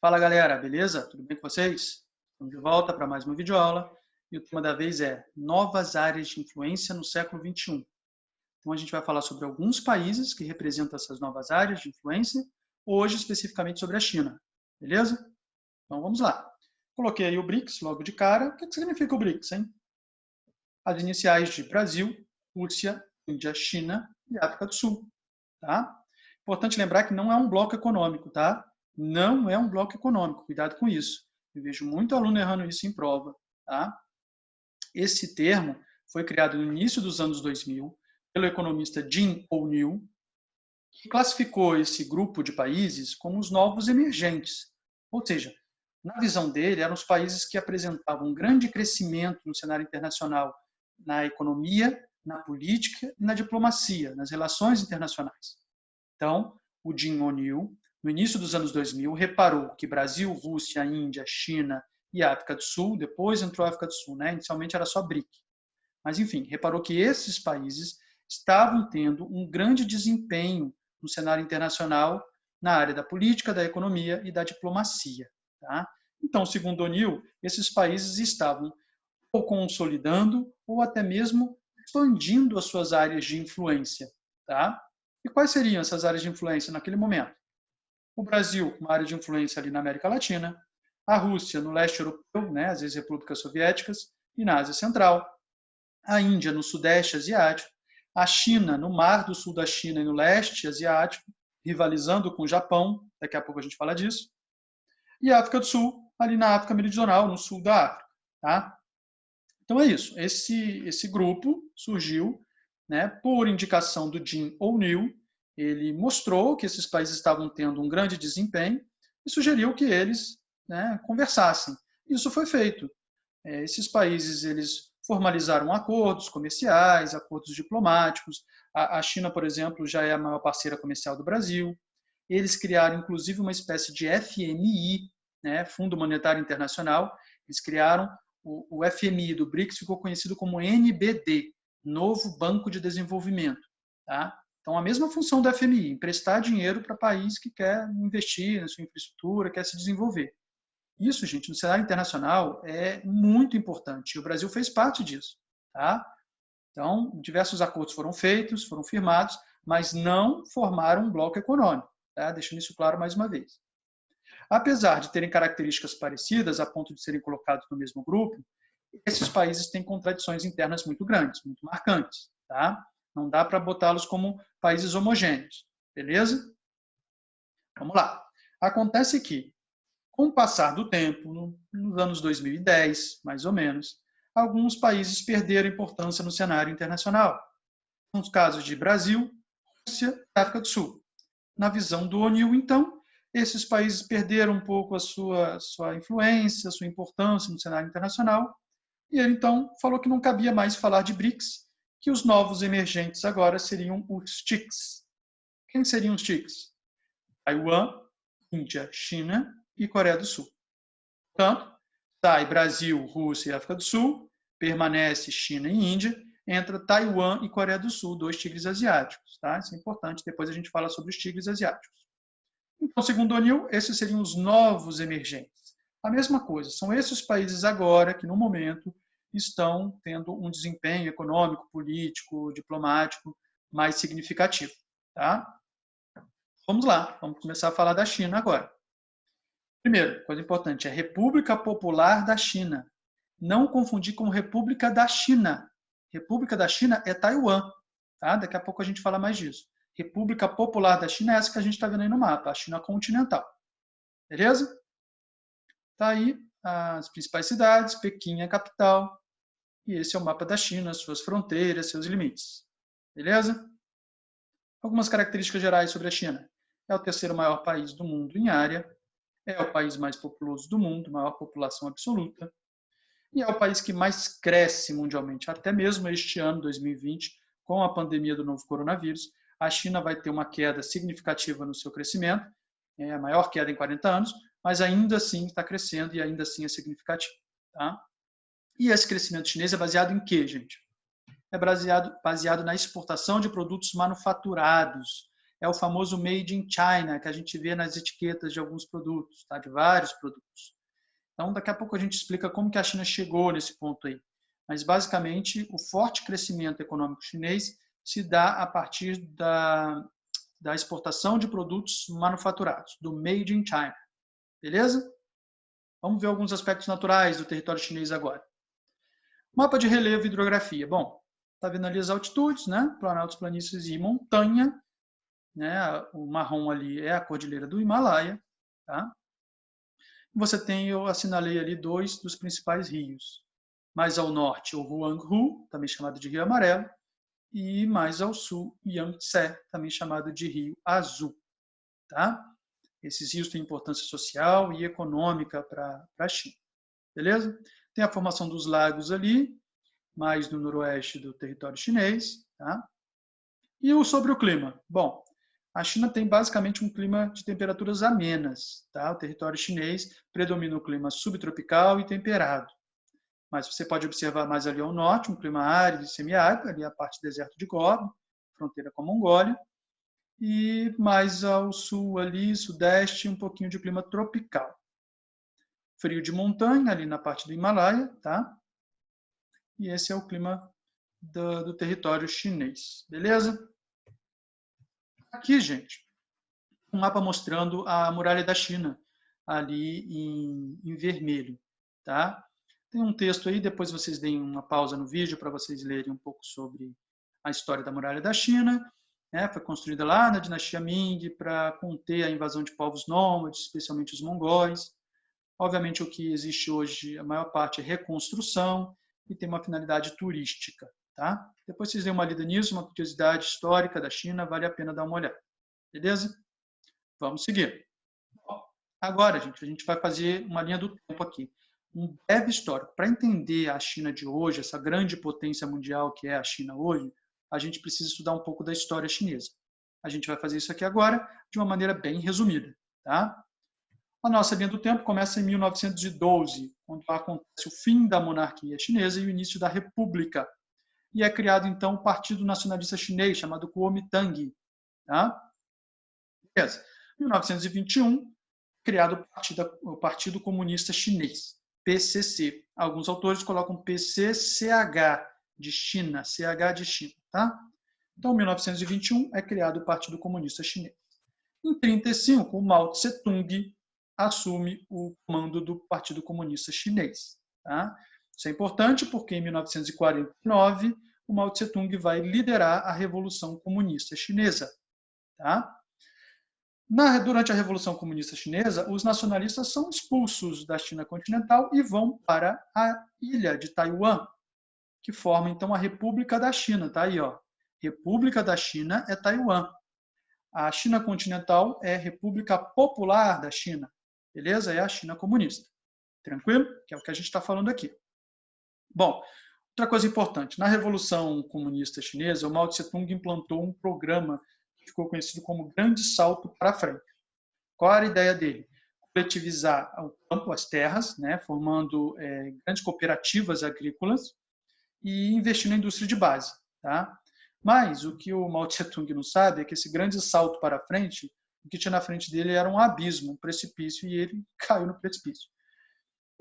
Fala galera, beleza? Tudo bem com vocês? Estamos de volta para mais uma videoaula e o tema da vez é Novas áreas de influência no século XXI. Então a gente vai falar sobre alguns países que representam essas novas áreas de influência, hoje especificamente sobre a China, beleza? Então vamos lá. Coloquei aí o BRICS logo de cara. O que significa o BRICS, hein? As iniciais de Brasil, Rússia, Índia, China e África do Sul, tá? Importante lembrar que não é um bloco econômico, tá? Não é um bloco econômico, cuidado com isso. Eu vejo muito aluno errando isso em prova, tá? Esse termo foi criado no início dos anos 2000 pelo economista Jim O'Neill, que classificou esse grupo de países como os novos emergentes. Ou seja, na visão dele, eram os países que apresentavam um grande crescimento no cenário internacional, na economia, na política e na diplomacia, nas relações internacionais. Então, o Jim O'Neill, no início dos anos 2000, reparou que Brasil, Rússia, Índia, China e África do Sul, depois entrou a África do Sul, né? Inicialmente era só BRIC. Mas, enfim, reparou que esses países estavam tendo um grande desempenho no cenário internacional na área da política, da economia e da diplomacia. Tá? Então, segundo O'Neill, esses países estavam ou consolidando ou até mesmo expandindo as suas áreas de influência. Tá? E quais seriam essas áreas de influência naquele momento? O Brasil, uma área de influência ali na América Latina, a Rússia no leste europeu, né, as ex-repúblicas soviéticas, e na Ásia Central, a Índia no sudeste asiático, a China no mar do sul da China e no leste asiático, rivalizando com o Japão, daqui a pouco a gente fala disso, e a África do Sul, ali na África Meridional, no sul da África. Tá? Então é isso, esse grupo surgiu, né, por indicação do Jim O'Neill. Ele mostrou que esses países estavam tendo um grande desempenho e sugeriu que eles, né, conversassem. Isso foi feito. Esses países eles formalizaram acordos comerciais, acordos diplomáticos. A China, por exemplo, já é a maior parceira comercial do Brasil. Eles criaram, inclusive, uma espécie de FMI, né, Fundo Monetário Internacional. Eles criaram o FMI do BRICS, ficou conhecido como NBD, Novo Banco de Desenvolvimento. Tá? Então, a mesma função do FMI, emprestar dinheiro para país que quer investir na sua infraestrutura, quer se desenvolver. Isso, gente, no cenário internacional é muito importante. E o Brasil fez parte disso. Tá? Então, diversos acordos foram feitos, foram firmados, mas não formaram um bloco econômico. Tá? Deixando isso claro mais uma vez. Apesar de terem características parecidas, a ponto de serem colocados no mesmo grupo, esses países têm contradições internas muito grandes, muito marcantes. Tá? Não dá para botá-los como países homogêneos. Beleza? Vamos lá. Acontece que, com o passar do tempo, nos anos 2010, mais ou menos, alguns países perderam importância no cenário internacional. São os casos de Brasil, Rússia e África do Sul. Na visão do O'Neill, então, esses países perderam um pouco a sua influência, a sua importância no cenário internacional, e ele, então, falou que não cabia mais falar de BRICS, que os novos emergentes agora seriam os TICs. Quem seriam os TICs? Taiwan, Índia, China e Coreia do Sul. Portanto, sai Brasil, Rússia e África do Sul, permanece China e Índia, entra Taiwan e Coreia do Sul, dois tigres asiáticos. Tá? Isso é importante, depois a gente fala sobre os tigres asiáticos. Então, segundo O'Neill, esses seriam os novos emergentes. A mesma coisa, são esses países agora que, no momento, estão tendo um desempenho econômico, político, diplomático mais significativo. Tá? Vamos lá, vamos começar a falar da China agora. Primeiro, coisa importante, é República Popular da China. Não confundir com República da China. República da China é Taiwan. Tá? Daqui a pouco a gente fala mais disso. República Popular da China é essa que a gente está vendo aí no mapa, a China continental. Beleza? Tá aí as principais cidades, Pequim é a capital, e esse é o mapa da China, suas fronteiras, seus limites. Beleza? Algumas características gerais sobre a China. É o terceiro maior país do mundo em área, é o país mais populoso do mundo, maior população absoluta, e é o país que mais cresce mundialmente. Até mesmo este ano, 2020, com a pandemia do novo coronavírus, a China vai ter uma queda significativa no seu crescimento, é a maior queda em 40 anos, mas ainda assim está crescendo e ainda assim é significativo. Tá? E esse crescimento chinês é baseado em quê, gente? É baseado na exportação de produtos manufaturados. é o famoso Made in China, que a gente vê nas etiquetas de alguns produtos, tá? De vários produtos. Então, daqui a pouco a gente explica como que a China chegou nesse ponto aí. Mas, basicamente, o forte crescimento econômico chinês se dá a partir da exportação de produtos manufaturados, do Made in China. Beleza? Vamos ver alguns aspectos naturais do território chinês agora. Mapa de relevo e hidrografia. Bom, está vendo ali as altitudes, né? Planaltos, planícies e montanha. Né? O marrom ali é a cordilheira do Himalaia. Tá? Você tem, eu assinalei ali 2 dos principais rios. Mais ao norte, o Huanghu, também chamado de Rio Amarelo, e mais ao sul, Yangtze, também chamado de Rio Azul. Tá? Esses rios têm importância social e econômica para a China. Beleza? Tem a formação dos lagos ali, mais no noroeste do território chinês. Tá? E sobre o clima? Bom, a China tem basicamente um clima de temperaturas amenas. Tá? O território chinês predomina o clima subtropical e temperado. Mas você pode observar mais ali ao norte, um clima árido e semiárido, ali a parte do deserto de Gobi, fronteira com a Mongólia. E mais ao sul ali, sudeste, um pouquinho de clima tropical. Frio de montanha, ali na parte do Himalaia, tá? E esse é o clima do território chinês, beleza? Aqui, gente, um mapa mostrando a muralha da China, ali em vermelho, tá? Tem um texto aí, depois vocês deem uma pausa no vídeo para vocês lerem um pouco sobre a história da muralha da China. Né? Foi construída lá na dinastia Ming para conter a invasão de povos nômades, especialmente os mongóis. Obviamente, o que existe hoje, a maior parte é reconstrução e tem uma finalidade turística. Tá? Depois vocês dêem uma lida nisso, uma curiosidade histórica da China, vale a pena dar uma olhada. Beleza? Vamos seguir. Agora, gente, a gente vai fazer uma linha do tempo aqui. Um breve histórico. Para entender a China de hoje, essa grande potência mundial que é a China hoje, a gente precisa estudar um pouco da história chinesa. A gente vai fazer isso aqui agora de uma maneira bem resumida. Tá? A nossa linha do tempo começa em 1912, quando acontece o fim da monarquia chinesa e o início da república. E é criado, então, o Partido Nacionalista Chinês, chamado Kuomintang. Tá? Beleza. Em 1921, criado o Partido Comunista Chinês, PCC. Alguns autores colocam PCCH, de China, CH de China. Tá? Então, em 1921, é criado o Partido Comunista Chinês. Em 1935, o Mao Tse-tung assume o comando do Partido Comunista Chinês. Tá? Isso é importante porque, em 1949, o Mao Tse-tung vai liderar a Revolução Comunista Chinesa. Tá? Durante a Revolução Comunista Chinesa, os nacionalistas são expulsos da China continental e vão para a ilha de Taiwan, que forma, então, a República da China. Tá aí, ó. República da China é Taiwan. A China continental é República Popular da China. Beleza? É a China comunista. Tranquilo? Que é o que a gente está falando aqui. Bom, outra coisa importante. Na Revolução Comunista Chinesa, o Mao Tse-tung implantou um programa que ficou conhecido como Grande Salto para Frente. Qual era a ideia dele? Coletivizar o campo, as terras, né, formando grandes cooperativas agrícolas e investir na indústria de base. Tá? Mas o que o Mao Tse-tung não sabe é que esse grande salto para frente, o que tinha na frente dele era um abismo, um precipício, e ele caiu no precipício.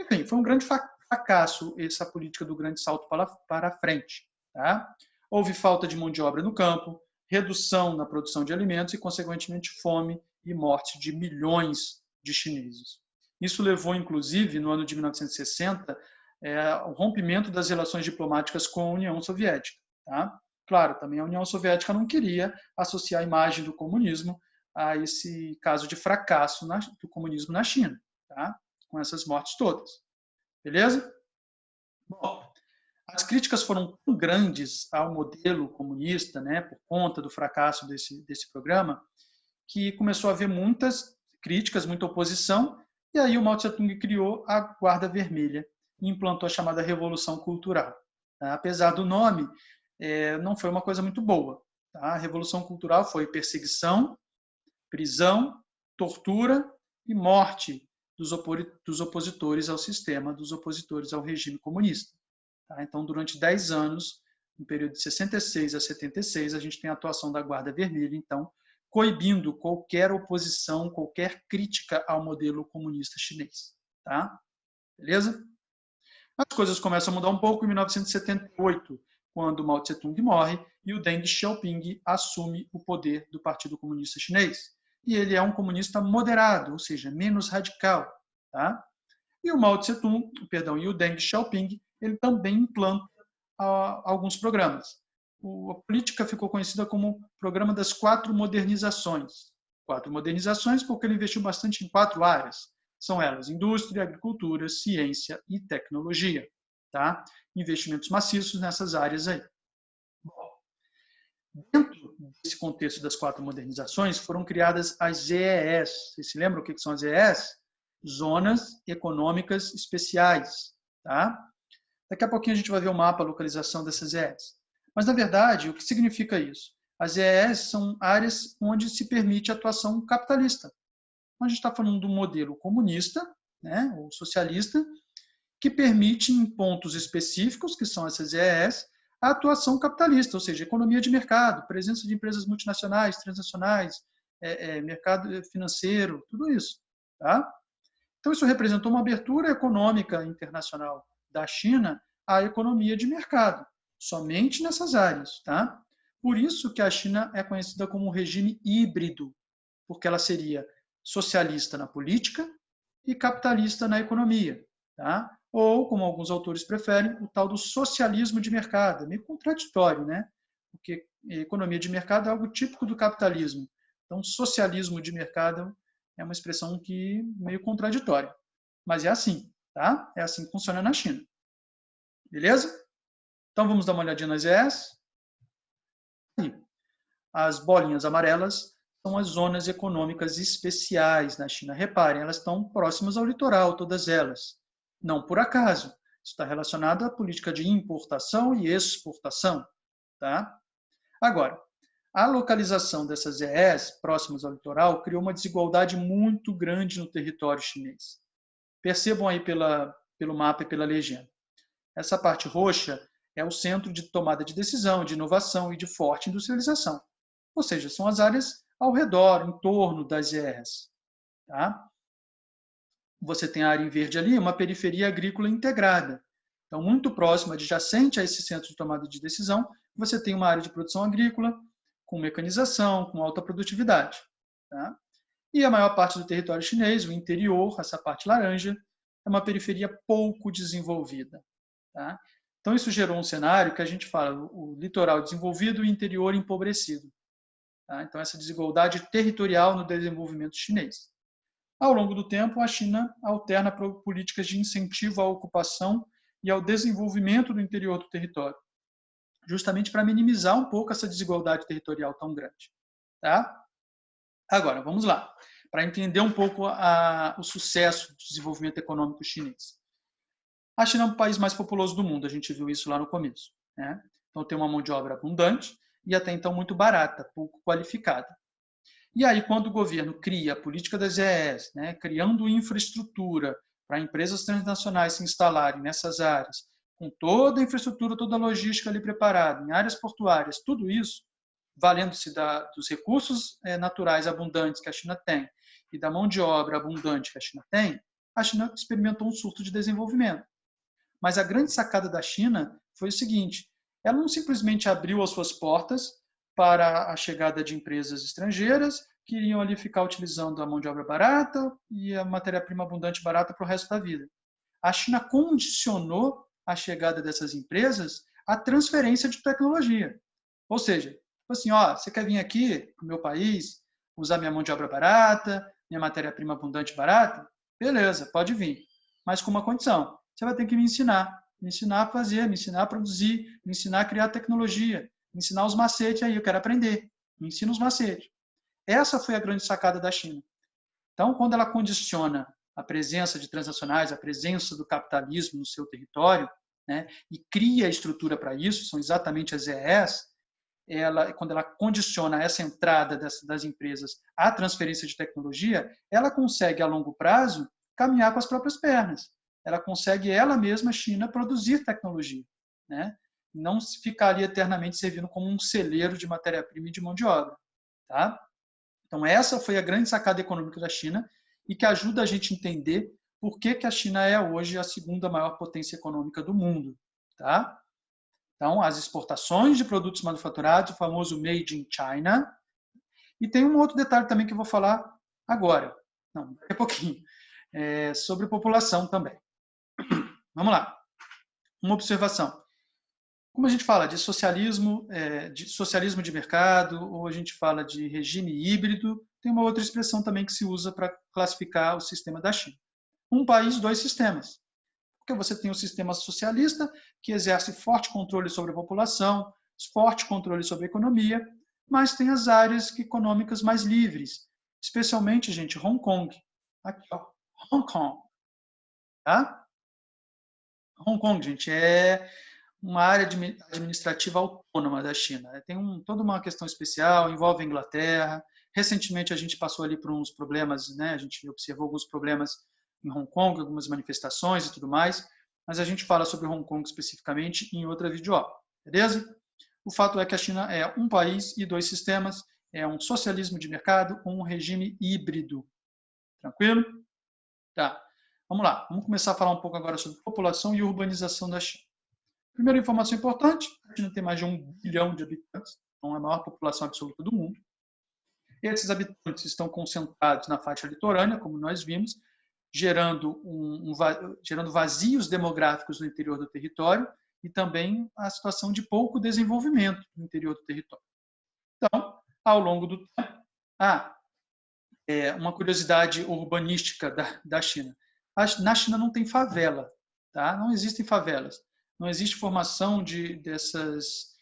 Enfim, foi um grande fracasso essa política do grande salto para frente. Tá? Houve falta de mão de obra no campo, redução na produção de alimentos e, consequentemente, fome e morte de milhões de chineses. Isso levou, inclusive, no ano de 1960, ao rompimento das relações diplomáticas com a União Soviética. Tá? Claro, também a União Soviética não queria associar a imagem do comunismo a esse caso de fracasso do comunismo na China, tá? Com essas mortes todas. Beleza? Bom, as críticas foram tão grandes ao modelo comunista, né, por conta do fracasso desse programa, que começou a haver muitas críticas, muita oposição, e aí o Mao Tse-tung criou a Guarda Vermelha e implantou a chamada Revolução Cultural. Tá? Apesar do nome, não foi uma coisa muito boa. Tá? A Revolução Cultural foi perseguição, prisão, tortura e morte dos opositores ao sistema, dos opositores ao regime comunista. Tá? Então, durante 10 anos, no período de 66 a 76, a gente tem a atuação da Guarda Vermelha, então, coibindo qualquer oposição, qualquer crítica ao modelo comunista chinês. Tá? Beleza? As coisas começam a mudar um pouco em 1978, quando Mao Tse-tung morre e o Deng Xiaoping assume o poder do Partido Comunista Chinês. E ele é um comunista moderado, ou seja, menos radical. Tá? E o Mao Tse-tung, e o Deng Xiaoping, ele também implanta alguns programas. A política ficou conhecida como Programa das 4 Modernizações. 4 modernizações porque ele investiu bastante em 4 áreas. São elas indústria, agricultura, ciência e tecnologia. Tá? Investimentos maciços nessas áreas aí. Bom, dentro desse contexto das 4 modernizações, foram criadas as ZEEs. Vocês se lembram o que são as ZEEs? Zonas Econômicas Especiais. Tá? Daqui a pouquinho a gente vai ver o mapa, a localização dessas ZEEs. Mas, na verdade, o que significa isso? As ZEEs são áreas onde se permite atuação capitalista. A gente está falando de um modelo comunista, né, ou socialista, que permite, em pontos específicos, que são essas ZEEs, a atuação capitalista, ou seja, economia de mercado, presença de empresas multinacionais, transnacionais, mercado financeiro, tudo isso. Tá? Então, isso representou uma abertura econômica internacional da China à economia de mercado, somente nessas áreas. Tá? Por isso que a China é conhecida como um regime híbrido, porque ela seria socialista na política e capitalista na economia. Tá? Ou, como alguns autores preferem, o tal do socialismo de mercado. É meio contraditório, né? Porque economia de mercado é algo típico do capitalismo. Então, socialismo de mercado é uma expressão que meio contraditória. Mas é assim, tá? É assim que funciona na China. Beleza? Então, vamos dar uma olhadinha nas ES. As bolinhas amarelas são as zonas econômicas especiais na China. Reparem, elas estão próximas ao litoral, todas elas. Não por acaso. Isso está relacionado à política de importação e exportação. Tá? Agora, a localização dessas EEs próximas ao litoral criou uma desigualdade muito grande no território chinês. Percebam aí pelo mapa e pela legenda. Essa parte roxa é o centro de tomada de decisão, de inovação e de forte industrialização. Ou seja, são as áreas ao redor, em torno das EEs. Tá? Você tem a área em verde ali, uma periferia agrícola integrada. Então, muito próxima, adjacente a esse centro de tomada de decisão, você tem uma área de produção agrícola, com mecanização, com alta produtividade. Tá? E a maior parte do território chinês, o interior, essa parte laranja, é uma periferia pouco desenvolvida. Tá? Então, isso gerou um cenário que a gente fala, o litoral desenvolvido e o interior empobrecido. Tá? Então, essa desigualdade territorial no desenvolvimento chinês. Ao longo do tempo, a China alterna para políticas de incentivo à ocupação e ao desenvolvimento do interior do território, justamente para minimizar um pouco essa desigualdade territorial tão grande. Tá? Agora, vamos lá, para entender um pouco o sucesso do desenvolvimento econômico chinês. A China é um país mais populoso do mundo, a gente viu isso lá no começo. Né? Então, tem uma mão de obra abundante e até então muito barata, pouco qualificada. E aí, quando o governo cria a política das EEs, né, criando infraestrutura para empresas transnacionais se instalarem nessas áreas, com toda a infraestrutura, toda a logística ali preparada, em áreas portuárias, tudo isso, valendo-se dos recursos naturais abundantes que a China tem e da mão de obra abundante que a China experimentou um surto de desenvolvimento. Mas a grande sacada da China foi o seguinte, ela não simplesmente abriu as suas portas para a chegada de empresas estrangeiras que iriam ali ficar utilizando a mão de obra barata e a matéria-prima abundante barata para o resto da vida. A China condicionou a chegada dessas empresas à transferência de tecnologia. Ou seja, assim, você quer vir aqui para o meu país, usar minha mão de obra barata, minha matéria-prima abundante barata? Beleza, pode vir. Mas com uma condição. Você vai ter que me ensinar a fazer, me ensinar a produzir, me ensinar a criar tecnologia, me ensinar os macetes aí, eu quero aprender. Me ensina os macetes. Essa foi a grande sacada da China. Então, quando ela condiciona a presença de transnacionais, a presença do capitalismo no seu território, né, e cria a estrutura para isso, são exatamente as EEs, quando ela condiciona essa entrada das empresas à transferência de tecnologia, ela consegue, a longo prazo, caminhar com as próprias pernas. Ela consegue, ela mesma, a China, produzir tecnologia. Né? Não ficar ali eternamente servindo como um celeiro de matéria-prima e de mão de obra. Tá? Então, essa foi a grande sacada econômica da China e que ajuda a gente a entender por que a China é hoje a segunda maior potência econômica do mundo. Tá? Então, as exportações de produtos manufaturados, o famoso Made in China. E tem um outro detalhe também que eu vou falar agora, não, daqui a pouquinho, sobre população também. Vamos lá. Uma observação. Como a gente fala de socialismo de mercado, ou a gente fala de regime híbrido, tem uma outra expressão também que se usa para classificar o sistema da China. Um país, dois sistemas. Porque você tem o sistema socialista, que exerce forte controle sobre a população, forte controle sobre a economia, mas tem as áreas econômicas mais livres, especialmente, gente, Hong Kong. Aqui, ó, Hong Kong. Tá? Hong Kong, gente, é uma área administrativa autônoma da China. Tem toda uma questão especial, envolve a Inglaterra. Recentemente a gente passou ali por uns problemas, né? A gente observou alguns problemas em Hong Kong, algumas manifestações e tudo mais, mas a gente fala sobre Hong Kong especificamente em outra videoaula, beleza? O fato é que a China é um país e dois sistemas, é um socialismo de mercado com um regime híbrido. Tranquilo? Tá. Vamos lá. Vamos começar a falar um pouco agora sobre população e urbanização da China. Primeira informação importante, a China tem mais de 1 bilhão de habitantes, então é a maior população absoluta do mundo. Esses habitantes estão concentrados na faixa litorânea, como nós vimos, gerando vazios demográficos no interior do território e também a situação de pouco desenvolvimento no interior do território. Então, ao longo do tempo, uma curiosidade urbanística da China. Na China não tem favela, tá? Não existem favelas. Não existe formação dessas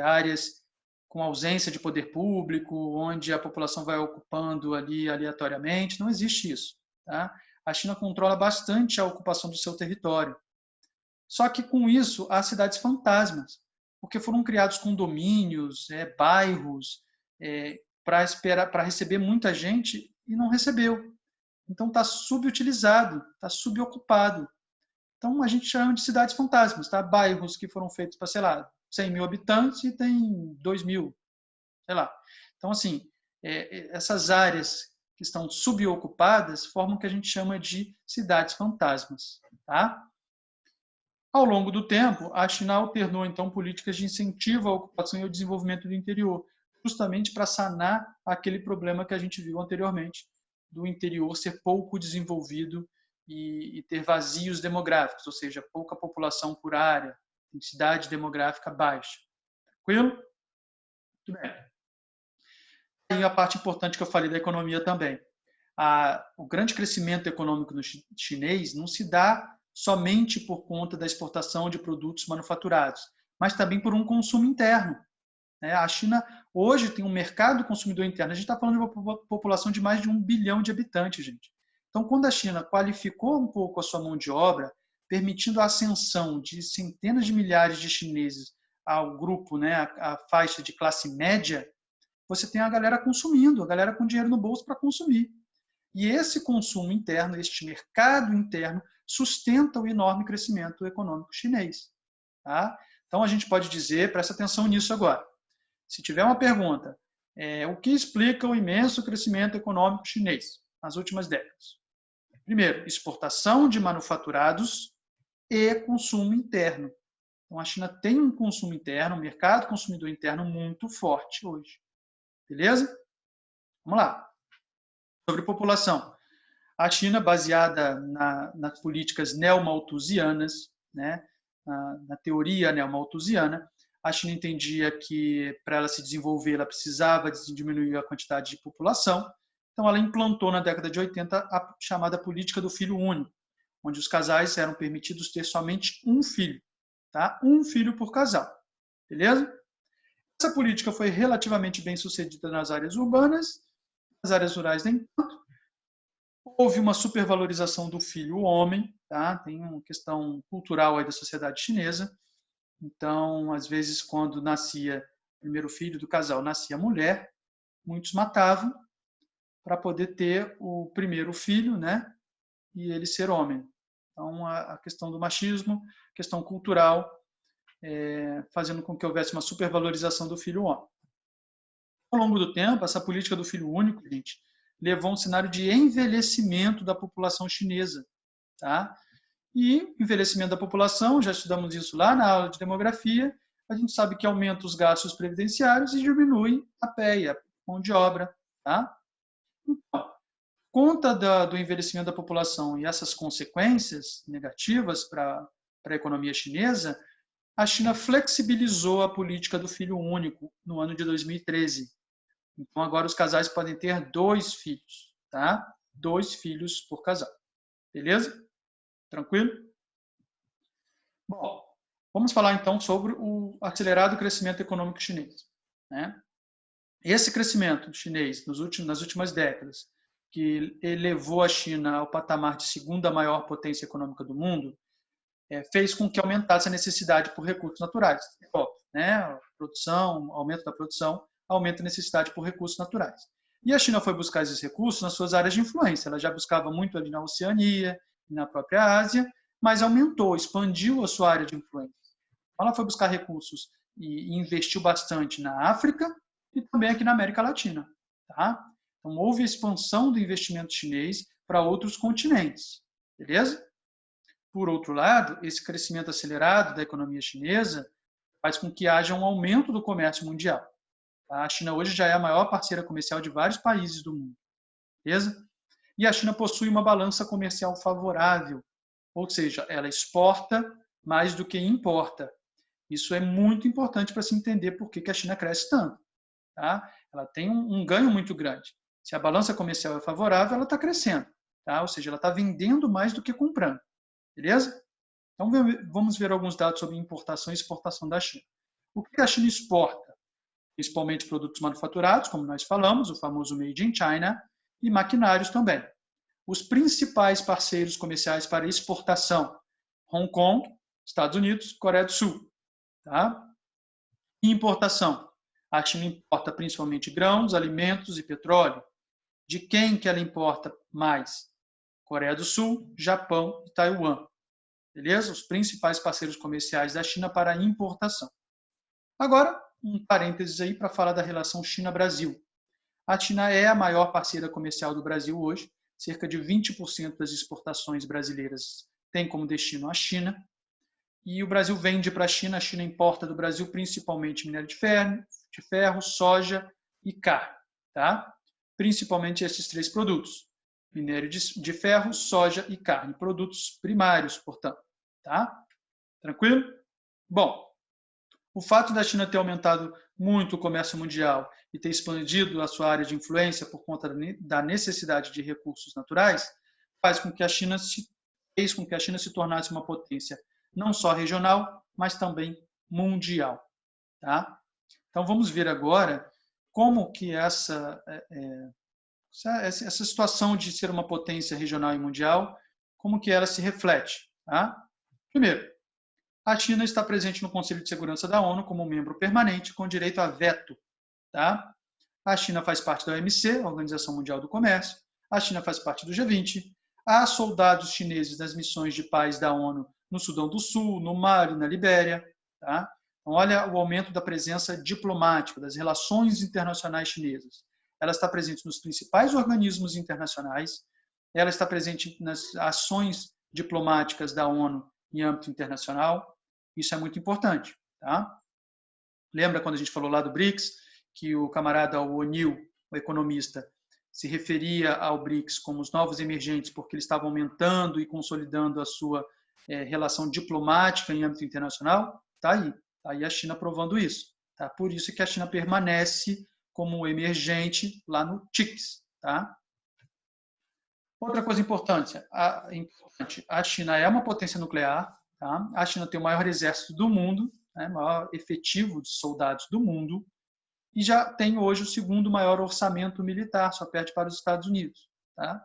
áreas com ausência de poder público, onde a população vai ocupando ali aleatoriamente. Não existe isso. Tá? A China controla bastante a ocupação do seu território. Só que com isso há cidades fantasmas, porque foram criados condomínios, bairros, para receber muita gente e não recebeu. Então está subutilizado, está subocupado. Então, a gente chama de cidades fantasmas, tá? Bairros que foram feitos para, sei lá, 100 mil habitantes e tem 2 mil, sei lá. Então, assim, essas áreas que estão subocupadas formam o que a gente chama de cidades fantasmas, tá? Ao longo do tempo, a China alternou, então, políticas de incentivo à ocupação e ao desenvolvimento do interior, justamente para sanar aquele problema que a gente viu anteriormente, do interior ser pouco desenvolvido e ter vazios demográficos, ou seja, pouca população por área, densidade demográfica baixa. Tranquilo? Muito bem. E a parte importante que eu falei da economia também. O grande crescimento econômico no chinês não se dá somente por conta da exportação de produtos manufaturados, mas também por um consumo interno. A China hoje tem um mercado consumidor interno. A gente está falando de uma população de mais de 1 bilhão de habitantes, gente. Então, quando a China qualificou um pouco a sua mão de obra, permitindo a ascensão de centenas de milhares de chineses ao grupo, a faixa de classe média, você tem a galera consumindo, a galera com dinheiro no bolso para consumir. E esse consumo interno, este mercado interno, sustenta o enorme crescimento econômico chinês. Tá? Então, a gente pode dizer, presta atenção nisso agora, se tiver uma pergunta, o que explica o imenso crescimento econômico chinês nas últimas décadas? Primeiro, exportação de manufaturados e consumo interno. Então, a China tem um consumo interno, um mercado consumidor interno muito forte hoje. Beleza? Vamos lá. Sobre população. A China, baseada nas políticas neomalthusianas, na teoria neomalthusiana, a China entendia que, para ela se desenvolver, ela precisava diminuir a quantidade de população. Então, ela implantou na década de 80 a chamada política do filho único, onde os casais eram permitidos ter somente um filho. Tá? Um filho por casal. Beleza? Essa política foi relativamente bem sucedida nas áreas urbanas, nas áreas rurais nem tanto. Houve uma supervalorização do filho homem, tá? Tem uma questão cultural aí da sociedade chinesa. Então, às vezes, quando nascia o primeiro filho do casal, nascia mulher, muitos matavam para poder ter o primeiro filho, e ele ser homem. Então, a questão do machismo, questão cultural, fazendo com que houvesse uma supervalorização do filho homem. Ao longo do tempo, essa política do filho único, gente, levou a um cenário de envelhecimento da população chinesa. Tá? E envelhecimento da população, já estudamos isso lá na aula de demografia, a gente sabe que aumenta os gastos previdenciários e diminui a PEA, mão de obra. Tá? Então, conta do envelhecimento da população e essas consequências negativas para a economia chinesa, a China flexibilizou a política do filho único no ano de 2013. Então, agora os casais podem ter 2 filhos, tá? 2 filhos por casal. Beleza? Tranquilo? Bom, vamos falar então sobre o acelerado crescimento econômico chinês, né? Esse crescimento chinês nas últimas décadas, que elevou a China ao patamar de segunda maior potência econômica do mundo, fez com que aumentasse a necessidade por recursos naturais. Né? A produção, aumento da produção, aumenta a necessidade por recursos naturais. E a China foi buscar esses recursos nas suas áreas de influência. Ela já buscava muito ali na Oceania, na própria Ásia, mas aumentou, expandiu a sua área de influência. Ela foi buscar recursos e investiu bastante na África e também aqui na América Latina. Tá? Então, houve expansão do investimento chinês para outros continentes. Beleza? Por outro lado, esse crescimento acelerado da economia chinesa faz com que haja um aumento do comércio mundial. A China hoje já é a maior parceira comercial de vários países do mundo. Beleza? E a China possui uma balança comercial favorável, ou seja, ela exporta mais do que importa. Isso é muito importante para se entender por que a China cresce tanto. Tá? Ela tem um ganho muito grande. Se a balança comercial é favorável, ela está crescendo. Tá? Ou seja, ela está vendendo mais do que comprando. Beleza? Então, vamos ver alguns dados sobre importação e exportação da China. O que a China exporta? Principalmente produtos manufaturados, como nós falamos, o famoso Made in China, e maquinários também. Os principais parceiros comerciais para exportação: Hong Kong, Estados Unidos, Coreia do Sul. Tá? E importação: a China importa principalmente grãos, alimentos e petróleo. De quem que ela importa mais? Coreia do Sul, Japão e Taiwan. Beleza? Os principais parceiros comerciais da China para importação. Agora, um parênteses aí para falar da relação China-Brasil. A China é a maior parceira comercial do Brasil hoje. Cerca de 20% das exportações brasileiras tem como destino a China. E o Brasil vende para a China importa do Brasil principalmente minério de ferro, soja e carne. Tá? Principalmente esses 3 produtos. Minério de ferro, soja e carne. Produtos primários, portanto. Tá? Tranquilo? Bom, o fato da China ter aumentado muito o comércio mundial e ter expandido a sua área de influência por conta da necessidade de recursos naturais fez com que a China se tornasse uma potência não só regional, mas também mundial. Tá? Então, vamos ver agora como que essa situação de ser uma potência regional e mundial, como que ela se reflete. Tá? Primeiro, a China está presente no Conselho de Segurança da ONU como membro permanente com direito a veto. Tá? A China faz parte da OMC, Organização Mundial do Comércio. A China faz parte do G20. Há soldados chineses nas missões de paz da ONU no Sudão do Sul, no Mali, na Libéria. Tá? Então, olha o aumento da presença diplomática, das relações internacionais chinesas. Ela está presente nos principais organismos internacionais. Ela está presente nas ações diplomáticas da ONU em âmbito internacional. Isso é muito importante. Tá? Lembra quando a gente falou lá do BRICS, que o camarada O'Neill, o economista, se referia ao BRICS como os novos emergentes porque eles estavam aumentando e consolidando a sua relação diplomática em âmbito internacional? Está aí. Tá aí a China provando isso. Tá? Por isso que a China permanece como emergente lá no TICS. Tá? Outra coisa importante, a China é uma potência nuclear. Tá? A China tem o maior exército do mundo, né, maior efetivo de soldados do mundo, e já tem hoje o segundo maior orçamento militar, só perde para os Estados Unidos. Tá?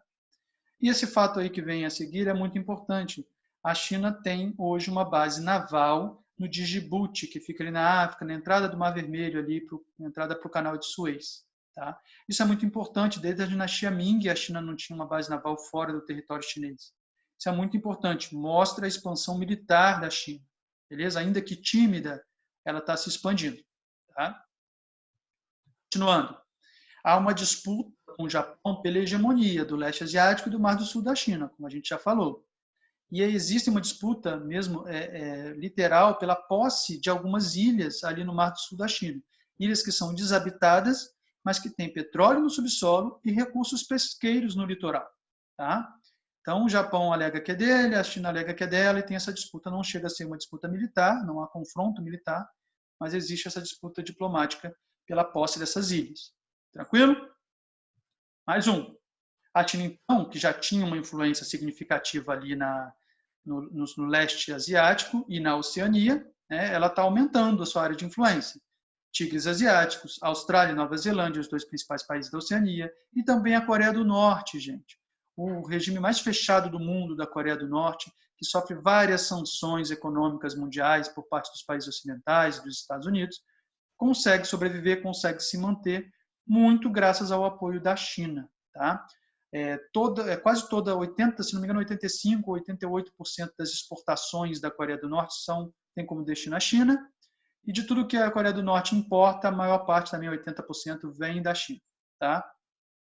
E esse fato aí que vem a seguir é muito importante. A China tem hoje uma base naval no Djibouti, que fica ali na África, na entrada do Mar Vermelho, ali na entrada para o Canal de Suez. Tá? Isso é muito importante. Desde a dinastia Ming, a China não tinha uma base naval fora do território chinês. Isso é muito importante. Mostra a expansão militar da China. Beleza? Ainda que tímida, ela está se expandindo. Tá? Continuando. Há uma disputa com o Japão pela hegemonia do leste asiático e do Mar do Sul da China, como a gente já falou. E aí existe uma disputa mesmo literal pela posse de algumas ilhas ali no Mar do Sul da China. Ilhas que são desabitadas, mas que têm petróleo no subsolo e recursos pesqueiros no litoral. Tá? Então, o Japão alega que é dele, a China alega que é dela, e tem essa disputa. Não chega a ser uma disputa militar, não há confronto militar, mas existe essa disputa diplomática pela posse dessas ilhas. Tranquilo? Mais um. A China, então, que já tinha uma influência significativa ali no leste asiático e na Oceania, né, ela está aumentando a sua área de influência. Tigres asiáticos, Austrália e Nova Zelândia, os dois principais países da Oceania, e também a Coreia do Norte, gente. O regime mais fechado do mundo da Coreia do Norte, que sofre várias sanções econômicas mundiais por parte dos países ocidentais e dos Estados Unidos, consegue sobreviver, consegue se manter, muito graças ao apoio da China. Tá? Quase toda, 80, se não me engano, 85% ou 88% das exportações da Coreia do Norte tem como destino a China, e de tudo que a Coreia do Norte importa, a maior parte, também 80%, vem da China. Tá?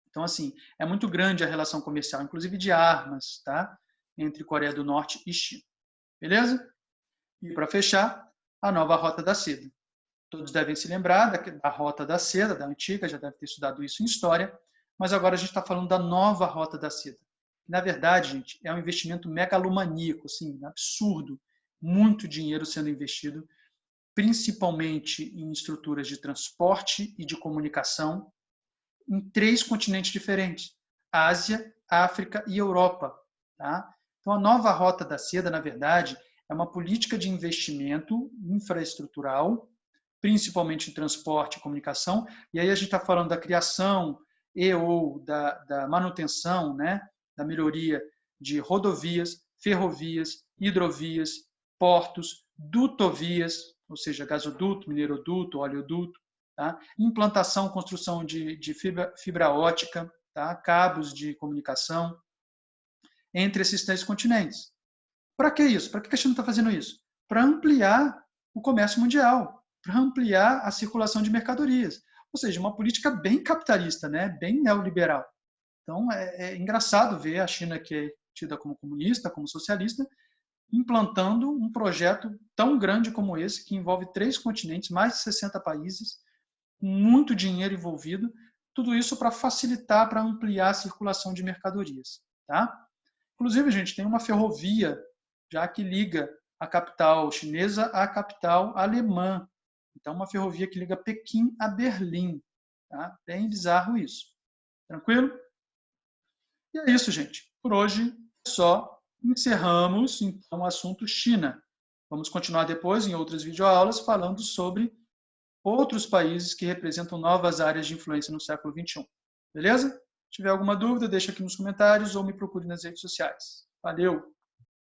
Então, assim, é muito grande a relação comercial, inclusive de armas, tá? Entre Coreia do Norte e China. Beleza? E para fechar, a nova Rota da Seda. Todos devem se lembrar da Rota da Seda, da antiga, já deve ter estudado isso em história, mas agora a gente está falando da nova Rota da Seda. Na verdade, gente, é um investimento megalomaníaco, assim, absurdo. Muito dinheiro sendo investido, principalmente em estruturas de transporte e de comunicação, em 3 continentes diferentes: Ásia, África e Europa. Tá? Então, a nova Rota da Seda, na verdade, é uma política de investimento infraestrutural, principalmente em transporte e comunicação, e aí a gente está falando da criação e ou da manutenção, né, da melhoria de rodovias, ferrovias, hidrovias, portos, dutovias, ou seja, gasoduto, mineroduto, oleoduto, tá? Implantação, construção de fibra ótica, tá? Cabos de comunicação entre esses 3 continentes. Para que isso? Para que a China está fazendo isso? Para ampliar o comércio mundial, para ampliar a circulação de mercadorias. Ou seja, uma política bem capitalista, né? Bem neoliberal. Então, é engraçado ver a China, que é tida como comunista, como socialista, implantando um projeto tão grande como esse, que envolve 3 continentes, mais de 60 países, muito dinheiro envolvido, tudo isso para facilitar, para ampliar a circulação de mercadorias. Tá? Inclusive, gente, tem uma ferrovia já que liga a capital chinesa à capital alemã. Então, uma ferrovia que liga Pequim a Berlim. Tá? Bem bizarro isso. Tranquilo? E é isso, gente. Por hoje é só. Encerramos, então, o assunto China. Vamos continuar depois, em outras videoaulas, falando sobre outros países que representam novas áreas de influência no século XXI. Beleza? Se tiver alguma dúvida, deixa aqui nos comentários ou me procure nas redes sociais. Valeu!